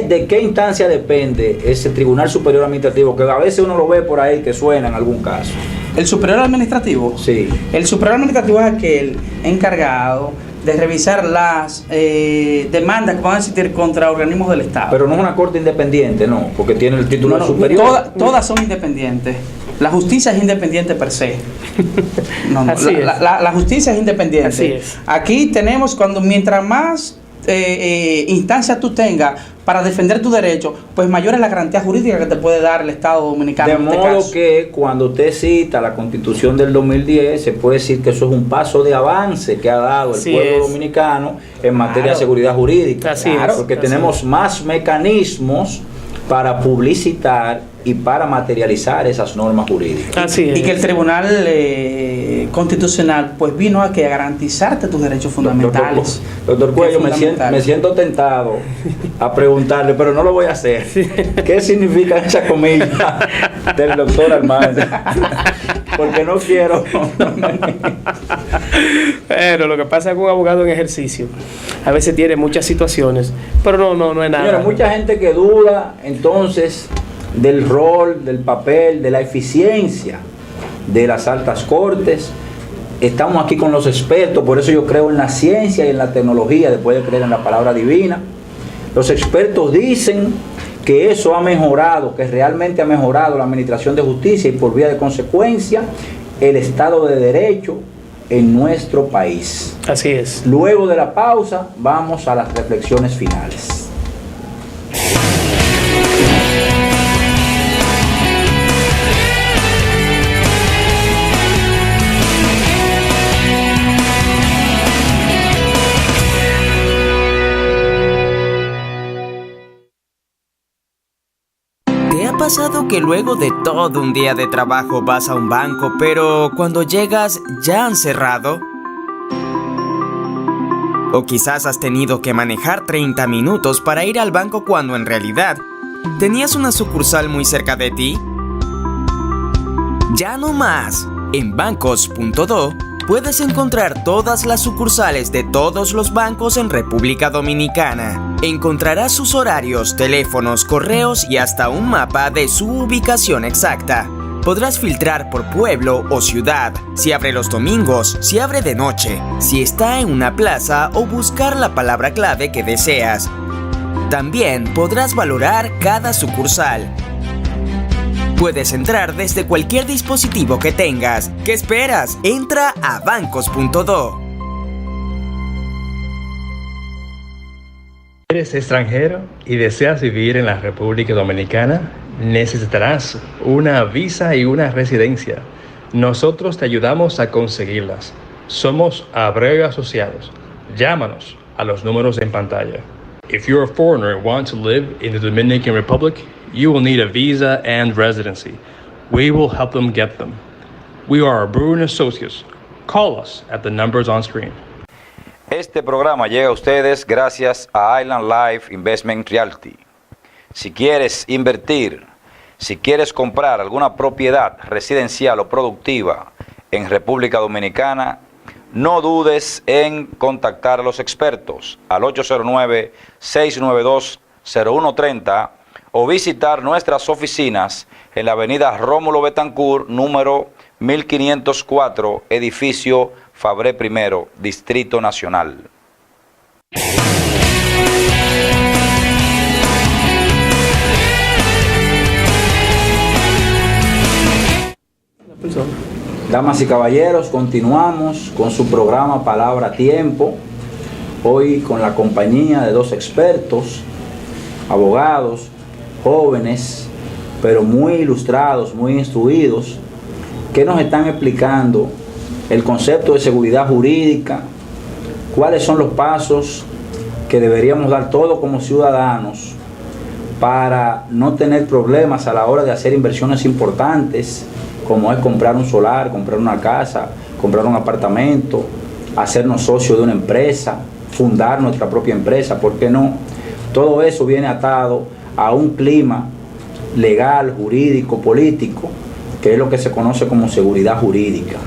¿De qué instancia depende ese Tribunal Superior Administrativo? Que a veces uno lo ve por ahí que suena en algún caso. ¿El Superior Administrativo? Sí. El Superior Administrativo es aquel encargado de revisar las demandas que van a existir contra organismos del Estado. Pero no es una corte independiente, no, porque tiene el título superior. Todas son independientes. La justicia es independiente per se. La justicia es independiente. Así es. Aquí tenemos mientras más instancias tú tengas para defender tu derecho, pues mayor es la garantía jurídica que te puede dar el Estado Dominicano. De modo que cuando usted cita la Constitución del 2010, se puede decir que eso es un paso de avance que ha dado el pueblo dominicano en materia de seguridad jurídica. Porque tenemos más mecanismos para publicitar y para materializar esas normas jurídicas. Así es. Y que el Tribunal Constitucional pues vino a garantizarte tus derechos fundamentales. Doctor Cuello, me siento tentado a preguntarle, pero no lo voy a hacer. ¿Qué significa esa comilla del doctor Armando? Porque no quiero. Pero lo que pasa es que un abogado en ejercicio a veces tiene muchas situaciones, pero no es nada. Señora, mucha gente que duda entonces del rol, del papel, de la eficiencia de las altas cortes. Estamos aquí con los expertos, por eso yo creo en la ciencia y en la tecnología, después de creer en la palabra divina. Los expertos dicen que eso ha mejorado, que realmente ha mejorado la administración de justicia y por vía de consecuencia el Estado de Derecho en nuestro país. Así es. Luego de la pausa vamos a las reflexiones finales. ¿Te ha pasado que luego de todo un día de trabajo vas a un banco, pero cuando llegas ya han cerrado? O quizás has tenido que manejar 30 minutos para ir al banco cuando en realidad tenías una sucursal muy cerca de ti. Ya no más. En bancos.do puedes encontrar todas las sucursales de todos los bancos en República Dominicana. Encontrarás sus horarios, teléfonos, correos y hasta un mapa de su ubicación exacta. Podrás filtrar por pueblo o ciudad, si abre los domingos, si abre de noche, si está en una plaza o buscar la palabra clave que deseas. También podrás valorar cada sucursal. Puedes entrar desde cualquier dispositivo que tengas. ¿Qué esperas? Entra a bancos.do. ¿Eres extranjero y deseas vivir en la República Dominicana? Necesitarás una visa y una residencia. Nosotros te ayudamos a conseguirlas. Somos Abreu y Asociados. Llámanos a los números en pantalla. If you're a foreigner and want to live in the Dominican Republic, you will need a visa and residency. We will help them get them. We are Abreu and Associates. Call us at the numbers on screen. Este programa llega a ustedes gracias a Island Life Investment Realty. Si quieres invertir, si quieres comprar alguna propiedad residencial o productiva en República Dominicana, no dudes en contactar a los expertos al 809-692-0130 o visitar nuestras oficinas en la avenida Rómulo Betancourt, número 1504, edificio Fabré I, Distrito Nacional. Damas y caballeros, continuamos con su programa Palabra a Tiempo, hoy con la compañía de dos expertos, abogados, jóvenes, pero muy ilustrados, muy instruidos, que nos están explicando el concepto de seguridad jurídica, cuáles son los pasos que deberíamos dar todos como ciudadanos para no tener problemas a la hora de hacer inversiones importantes, como es comprar un solar, comprar una casa, comprar un apartamento, hacernos socios de una empresa, fundar nuestra propia empresa, ¿por qué no? Todo eso viene atado a un clima legal, jurídico, político, que es lo que se conoce como seguridad jurídica.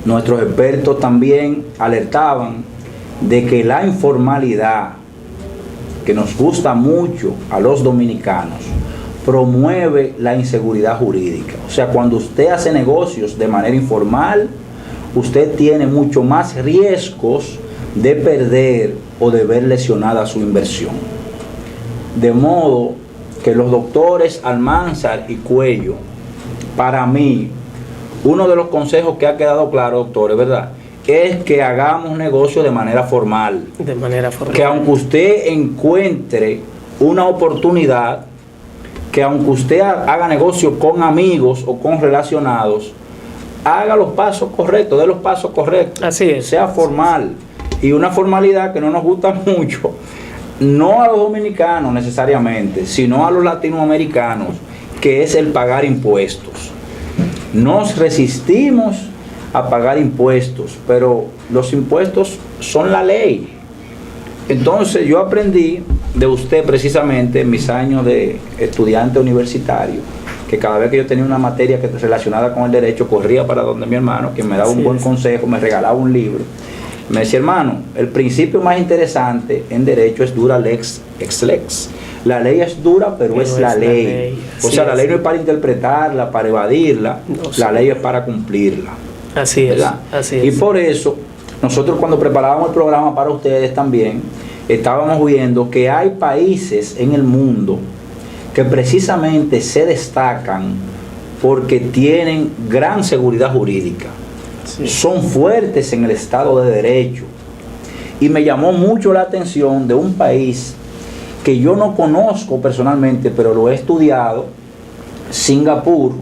Nuestros expertos también alertaban de que la informalidad, que nos gusta mucho a los dominicanos, promueve la inseguridad jurídica. O sea, cuando usted hace negocios de manera informal, usted tiene mucho más riesgos de perder o de ver lesionada su inversión. De modo que los doctores Almanzar y Cuello, para mí, uno de los consejos que ha quedado claro, doctores, ¿verdad?, es que hagamos negocios de manera formal. De manera formal. Que aunque usted encuentre una oportunidad, que aunque usted haga negocio con amigos o con relacionados, haga los pasos correctos, dé los pasos correctos. Así es. Sea formal. Y una formalidad que no nos gusta mucho, no a los dominicanos necesariamente, sino a los latinoamericanos, que es el pagar impuestos. Nos resistimos a pagar impuestos, pero los impuestos son la ley. Entonces yo aprendí de usted precisamente en mis años de estudiante universitario, que cada vez que yo tenía una materia relacionada con el derecho, corría para donde mi hermano, que me daba un buen consejo, me regalaba un libro. Me decía, hermano, el principio más interesante en derecho es dura lex ex lex. La ley es dura, pero es la ley. O sea, la ley no es para interpretarla, para evadirla, la ley es para cumplirla. Así es, así es. Y por eso, nosotros cuando preparábamos el programa para ustedes también, estábamos viendo que hay países en el mundo que precisamente se destacan porque tienen gran seguridad jurídica. Sí. Son fuertes en el Estado de Derecho. Y me llamó mucho la atención de un país que yo no conozco personalmente, pero lo he estudiado, Singapur,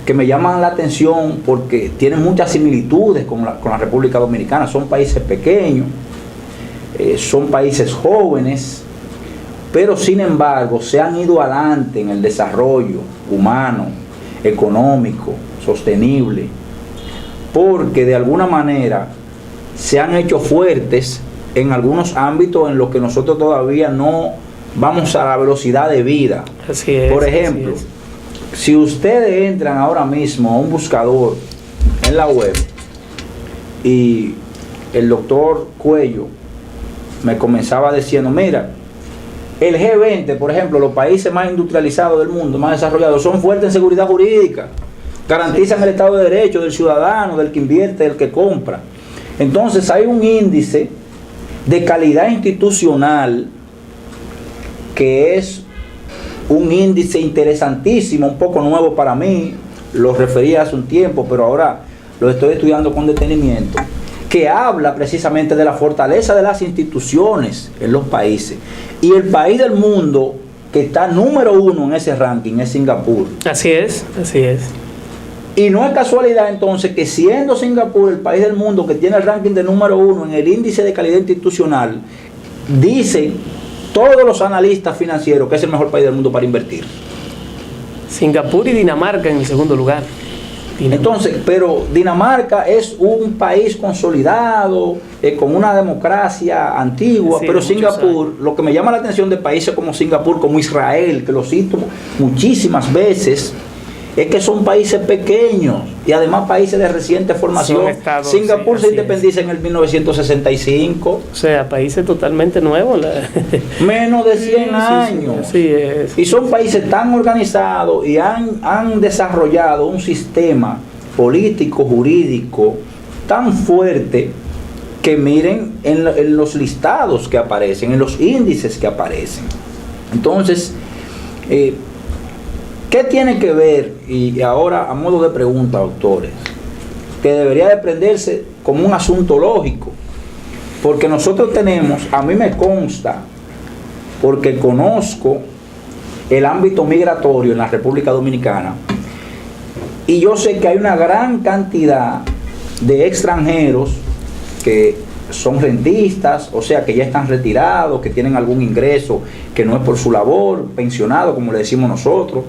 que me llaman la atención porque tienen muchas similitudes con la República Dominicana. Son países pequeños, son países jóvenes, pero sin embargo se han ido adelante en el desarrollo humano, económico, sostenible, porque de alguna manera se han hecho fuertes en algunos ámbitos en los que nosotros todavía no vamos a la velocidad de vida. Así es. Por ejemplo, si ustedes entran ahora mismo a un buscador en la web y el doctor Cuello me comenzaba diciendo, mira, el G20, por ejemplo, los países más industrializados del mundo, más desarrollados, son fuertes en seguridad jurídica, garantizan el Estado de Derecho del ciudadano, del que invierte, del que compra. Entonces hay un índice de calidad institucional que es un índice interesantísimo, un poco nuevo para mí, lo referí hace un tiempo, pero ahora lo estoy estudiando con detenimiento, que habla precisamente de la fortaleza de las instituciones en los países. Y el país del mundo que está número 1 en ese ranking es Singapur. Así es, así es. Y no es casualidad entonces que siendo Singapur el país del mundo que tiene el ranking de número 1 en el índice de calidad institucional, dicen todos los analistas financieros que es el mejor país del mundo para invertir. Singapur y Dinamarca en el segundo lugar. Entonces, pero Dinamarca es un país consolidado, con una democracia antigua, sí, pero Singapur, lo que me llama la atención de países como Singapur, como Israel, que lo cito muchísimas veces, es que son países pequeños y además países de reciente formación. Estados, Singapur sí, se independiza en el 1965. O sea, países totalmente nuevos. Menos de 100 años. Sí, es. Y son países tan organizados y han desarrollado un sistema político, jurídico tan fuerte que miren en los listados que aparecen, en los índices que aparecen. Entonces, ¿qué tiene que ver? Y ahora a modo de pregunta, doctores, que debería de prenderse como un asunto lógico, porque nosotros tenemos, a mí me consta, porque conozco el ámbito migratorio en la República Dominicana, y yo sé que hay una gran cantidad de extranjeros que son rentistas, o sea que ya están retirados, que tienen algún ingreso que no es por su labor, pensionado como le decimos nosotros,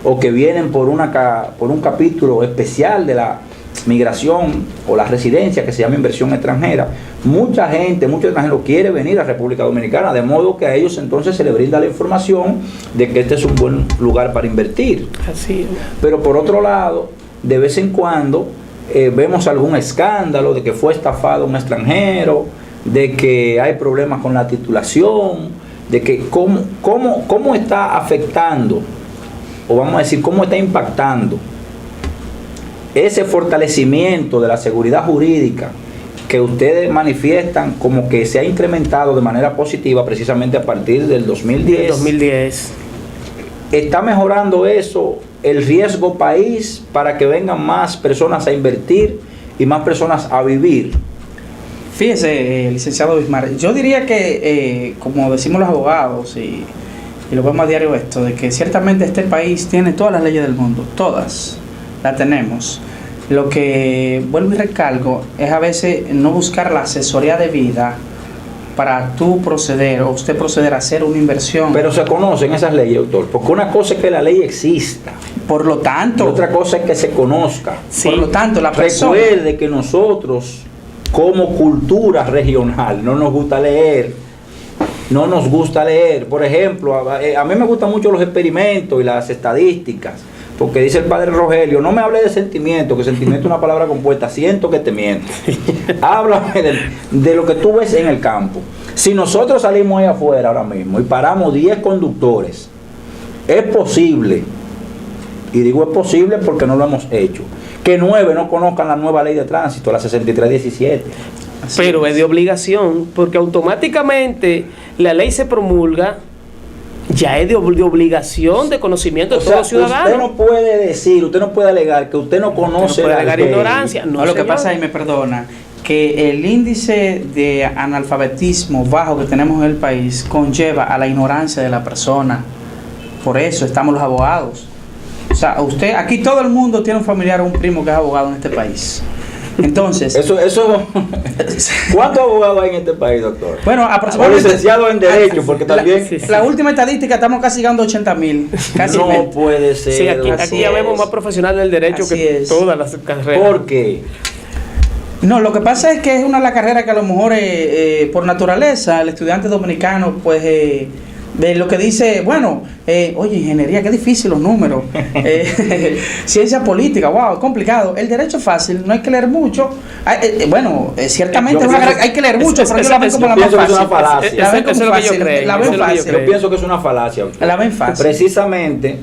o que vienen por un capítulo especial de la migración o la residencia que se llama inversión extranjera. Mucha gente, muchos extranjeros quiere venir a República Dominicana, de modo que a ellos entonces se les brinda la información de que este es un buen lugar para invertir. Así es. Pero por otro lado, de vez en cuando vemos algún escándalo de que fue estafado un extranjero, de que hay problemas con la titulación, de que cómo está afectando, o vamos a decir, cómo está impactando ese fortalecimiento de la seguridad jurídica que ustedes manifiestan como que se ha incrementado de manera positiva precisamente a partir del 2010. 2010. ¿Está mejorando eso el riesgo país para que vengan más personas a invertir y más personas a vivir? Fíjese, licenciado Bismar, yo diría que, como decimos los abogados, y lo vemos a diario esto, de que ciertamente este país tiene todas las leyes del mundo, todas las tenemos. Lo que vuelvo y recalco es a veces no buscar la asesoría debida para tú proceder o usted proceder a hacer una inversión. Pero se conocen esas leyes, doctor, porque una cosa es que la ley exista, por lo tanto, y otra cosa es que se conozca. Sí. por lo tanto, la persona... Recuerde que nosotros, como cultura regional, no nos gusta leer. Por ejemplo, a mí me gustan mucho los experimentos y las estadísticas, porque dice el padre Rogelio, no me hable de sentimiento, que sentimiento es una palabra compuesta, siento que te miento. Háblame de lo que tú ves en el campo. Si nosotros salimos ahí afuera ahora mismo y paramos 10 conductores, es posible, y digo es posible porque no lo hemos hecho, que 9 no conozcan la nueva ley de tránsito, la 6317. Pero es de obligación, porque automáticamente la ley se promulga, ya es de obligación de conocimiento de todo ciudadano. Usted no puede decir, usted no puede alegar que usted no conoce, no puede la alegar ley. ignorancia. No, lo que señor. pasa, y me perdona, que el índice de analfabetismo bajo que tenemos en el país conlleva a la ignorancia de la persona. Por eso estamos los abogados. O sea, usted, aquí todo el mundo tiene un familiar o un primo que es abogado en este país. Entonces, eso ¿cuántos abogados hay en este país, doctor? bueno, O aproximadamente licenciados en Derecho, porque también... la última estadística estamos casi llegando a 80,000. Casi No puede ser. Sí, aquí ya vemos más profesionales del derecho Así que es. todas las carreras. ¿Por qué? No, lo que pasa es que es una de las carreras que a lo mejor por naturaleza el estudiante dominicano pues de lo que dice, bueno, oye, ingeniería, qué difícil los números, ciencia política, wow, es complicado. El derecho es fácil, no hay que leer mucho. Bueno, ciertamente hay que leer mucho, pero yo la ven como la más pienso que es fácil. una falacia. La ven Eso es como lo que yo fácil, creo, la eso ven es lo que yo fácil. Yo pienso que es una falacia, doctor. La ven fácil. Precisamente,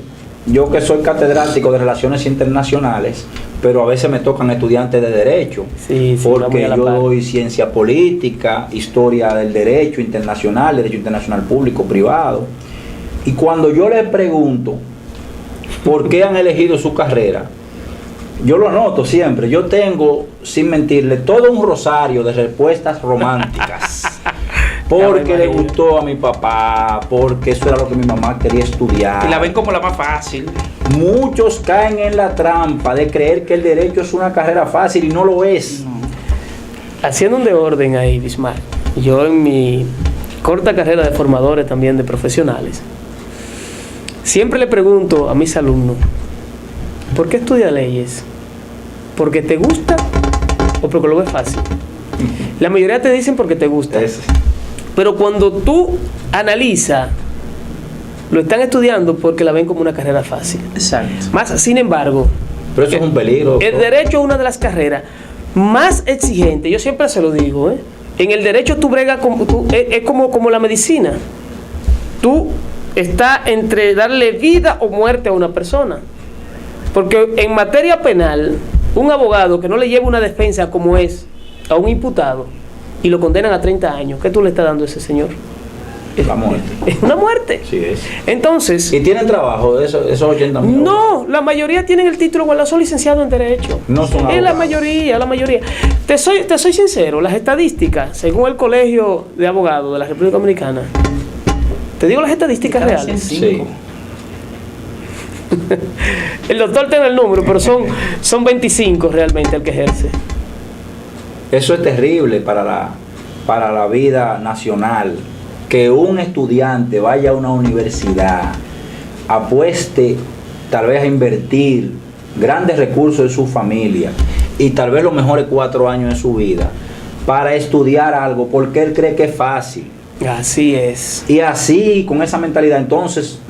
yo que soy catedrático de Relaciones Internacionales, pero a veces me tocan estudiantes de Derecho, Sí, sí, porque vamos a la yo par. doy ciencia política, historia del derecho internacional público, privado. Y cuando yo les pregunto por qué han elegido su carrera, yo lo noto siempre. Yo tengo, sin mentirle, todo un rosario de respuestas románticas. Porque le gustó a mi papá, porque eso era lo que mi mamá quería estudiar. Y la ven como la más fácil. Muchos caen en la trampa de creer que el derecho es una carrera fácil y no lo es. Haciendo un de orden ahí, Bismar, yo en mi corta carrera de formadores también de profesionales, siempre le pregunto a mis alumnos, ¿por qué estudias leyes? ¿Porque te gusta o porque lo ves fácil? La mayoría te dicen porque te gusta. Pero cuando tú analizas lo están estudiando porque la ven como una carrera fácil. Exacto. Más, sin embargo, Pero eso es un peligro. el derecho es una de las carreras más exigentes. Yo siempre se lo digo, ¿eh? En el derecho tú bregas es como la medicina. Tú estás entre darle vida o muerte a una persona. Porque en materia penal, un abogado que no le lleva una defensa como es a un imputado y lo condenan a 30 años, ¿qué tú le estás dando a ese señor? La muerte. Es una muerte. Sí es. Entonces, ¿Y tienen trabajo de esos 80.000? no, la mayoría tienen el título guardado, son licenciados en Derecho. No son Es la abogados. mayoría. Te soy sincero, las estadísticas, según el Colegio de Abogados de la República Dominicana, te digo las estadísticas Cada reales. 105. Sí. El doctor tiene el número, pero son 25 realmente el que ejerce. Eso es terrible para la vida nacional. Que un estudiante vaya a una universidad, apueste tal vez a invertir grandes recursos de su familia y tal vez los mejores 4 años de su vida para estudiar algo porque él cree que es fácil. Así es. Y así, con esa mentalidad, entonces,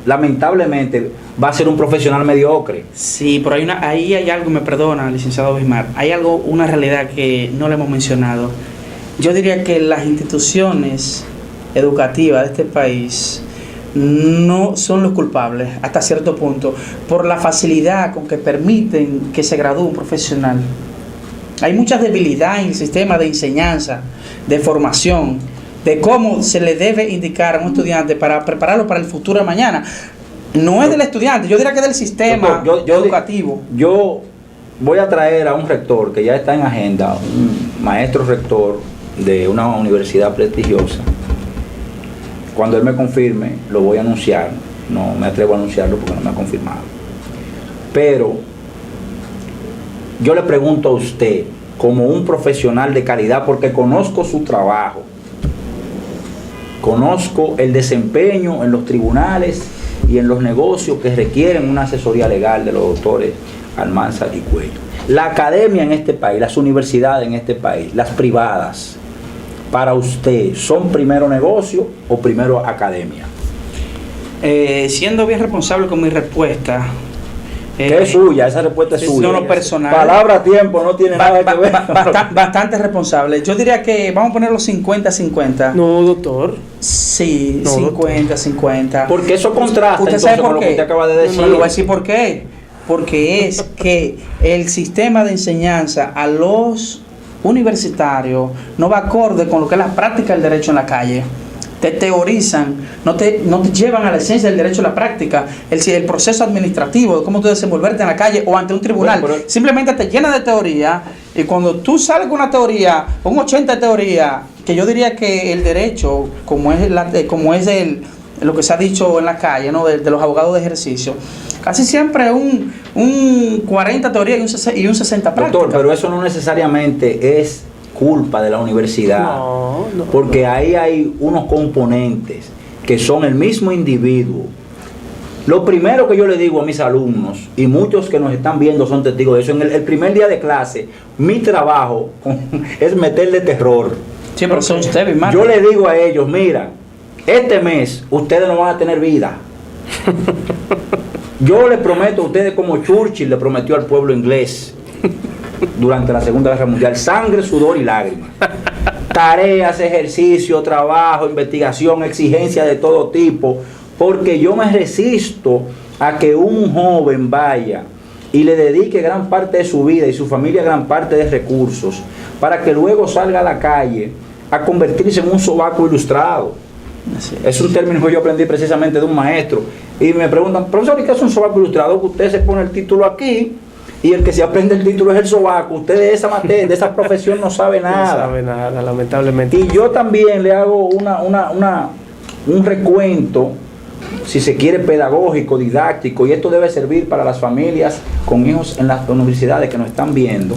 lamentablemente, va a ser un profesional mediocre. Sí, pero ahí hay algo, me perdona, licenciado Bismar, hay algo, una realidad que no le hemos mencionado. Yo diría que las instituciones educativas de este país no son los culpables hasta cierto punto por la facilidad con que permiten que se gradúe un profesional. Hay mucha debilidad en el sistema de enseñanza, de formación, de cómo se le debe indicar a un estudiante para prepararlo para el futuro de mañana. No es del estudiante, yo diría que es del sistema educativo. Yo voy a traer a un rector que ya está en agenda, un maestro rector de una universidad prestigiosa. Cuando él me confirme, lo voy a anunciar. No me atrevo a anunciarlo porque no me ha confirmado. Pero yo le pregunto a usted, como un profesional de calidad, porque conozco su trabajo, conozco el desempeño en los tribunales y en los negocios que requieren una asesoría legal de los doctores Almanzar y Cuello. La academia en este país, las universidades en este país, las privadas, para usted, ¿son primero negocio o primero academia? Siendo bien responsable con mi respuesta. Que es suya, esa respuesta es suya. No, no, personal. Palabra tiempo no tiene nada que ver. Bastante responsable. Yo diría que vamos a ponerlo 50-50. No, doctor. Sí, No, 50-50. Porque eso contrasta ¿Usted entonces sabe por con lo qué? que usted acaba de decir. No, le voy a decir por qué. Porque es que el sistema de enseñanza a los universitarios no va acorde con lo que es la práctica del derecho en la calle. Te teorizan, no te llevan a la esencia del derecho a la práctica, el proceso administrativo de cómo tú desenvolverte en la calle o ante un tribunal. Bueno, pero simplemente te llena de teoría, y cuando tú sales con una teoría, un 80 de teoría, que yo diría que el derecho, como es lo que se ha dicho en la calle, ¿no? de los abogados de ejercicio, casi siempre un 40 teoría y un 60 práctica. Doctor, pero eso no necesariamente es culpa de la universidad. No. Porque ahí hay unos componentes que son el mismo individuo. Lo primero que yo le digo a mis alumnos, y muchos que nos están viendo son testigos de eso, en el primer día de clase, mi trabajo es meterle terror. Sí, pero son ustedes, Bismar. Yo le digo a ellos, mira, este mes ustedes no van a tener vida. Yo les prometo a ustedes, como Churchill le prometió al pueblo inglés durante la Segunda Guerra Mundial, sangre, sudor y lágrimas. Tareas, ejercicio, trabajo, investigación, exigencia de todo tipo, porque yo me resisto a que un joven vaya y le dedique gran parte de su vida y su familia gran parte de recursos para que luego salga a la calle a convertirse en un sobaco ilustrado. Es un término que yo aprendí precisamente de un maestro. Y me preguntan, profesor, ¿y qué es un sobaco ilustrado? Que usted se pone el título aquí y el que se aprende el título es el sobaco. Usted de esa materia, de esa profesión no sabe nada. No sabe nada, lamentablemente. Y yo también le hago un recuento, si se quiere, pedagógico, didáctico, y esto debe servir para las familias con hijos en las universidades que nos están viendo.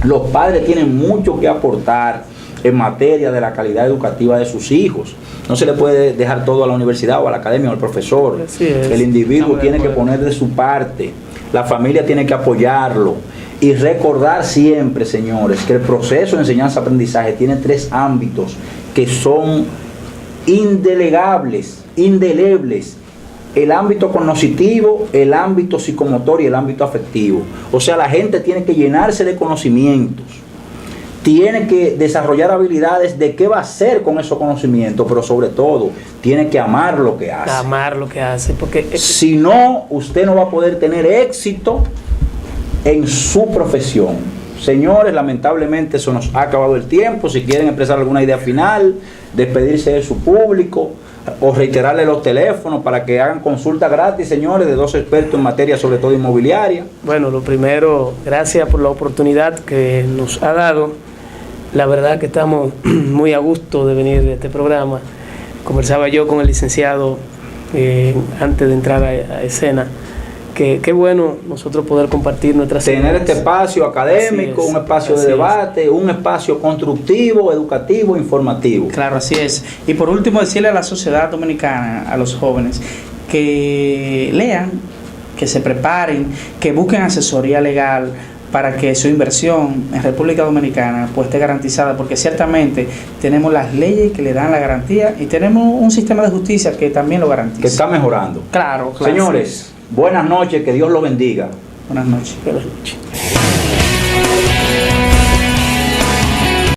Los padres tienen mucho que aportar en materia de la calidad educativa de sus hijos. No se le puede dejar todo a la universidad o a la academia o al profesor. Así es. El individuo tiene que poner de su parte. La familia tiene que apoyarlo. Y recordar siempre, señores, que el proceso de enseñanza-aprendizaje tiene 3 ámbitos que son indelebles el ámbito cognitivo, el ámbito psicomotor y el ámbito afectivo. O sea, la gente tiene que llenarse de conocimientos, tiene que desarrollar habilidades de qué va a hacer con esos conocimientos, pero sobre todo, tiene que amar lo que hace. Amar lo que hace, porque si no, usted no va a poder tener éxito en su profesión. Señores, lamentablemente se nos ha acabado el tiempo. Si quieren expresar alguna idea final, despedirse de su público o reiterarle los teléfonos para que hagan consulta gratis, señores, de 2 expertos en materia sobre todo inmobiliaria. Bueno, lo primero, gracias por la oportunidad que nos ha dado. La verdad que estamos muy a gusto de venir de este programa. Conversaba yo con el licenciado antes de entrar a escena. Qué bueno nosotros poder compartir nuestras tener ideas. este espacio académico, un espacio de debate, un espacio constructivo, educativo, informativo. Claro, así es. Y por último, decirle a la sociedad dominicana, a los jóvenes, que lean, que se preparen, que busquen asesoría legal para que su inversión en República Dominicana pues esté garantizada, porque ciertamente tenemos las leyes que le dan la garantía y tenemos un sistema de justicia que también lo garantiza. Que está mejorando. Claro. Señores, buenas noches, que Dios los bendiga. Buenas noches. Buenas noches.